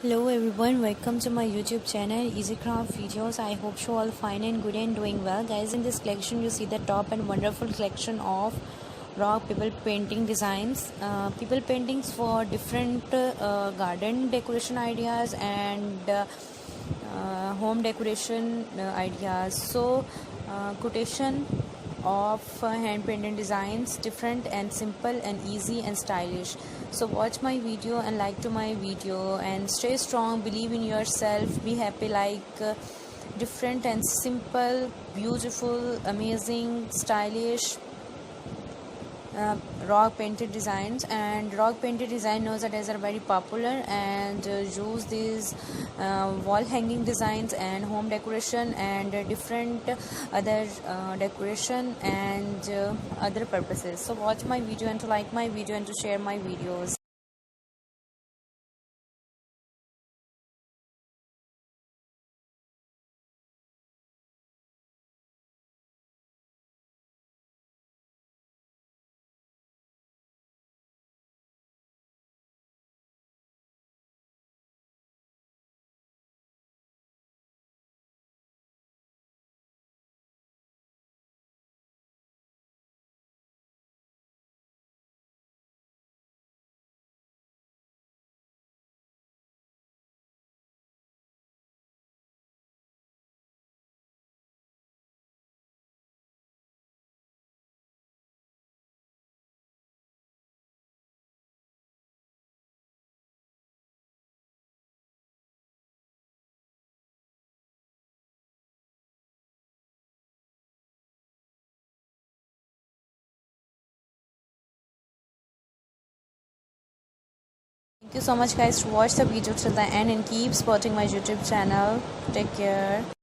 Hello everyone, welcome to my YouTube channel Easy Craft Videos. I hope you all fine and good and doing well. Guys, in this collection you see the top and wonderful collection of raw people painting designs. People paintings for different garden decoration ideas and home decoration ideas. So quotation of hand painted designs, different and simple and easy and stylish. So watch my video and like to my video and stay strong, believe in yourself, be happy, like different and simple, beautiful, amazing, stylish rock painted designs. And rock painted design nowadays are very popular and use these wall hanging designs and home decoration and different other decoration and other purposes. So watch my video and to like my video and to share my videos. Thank you so much guys to watch the video till the end and keep supporting my YouTube channel. Take care.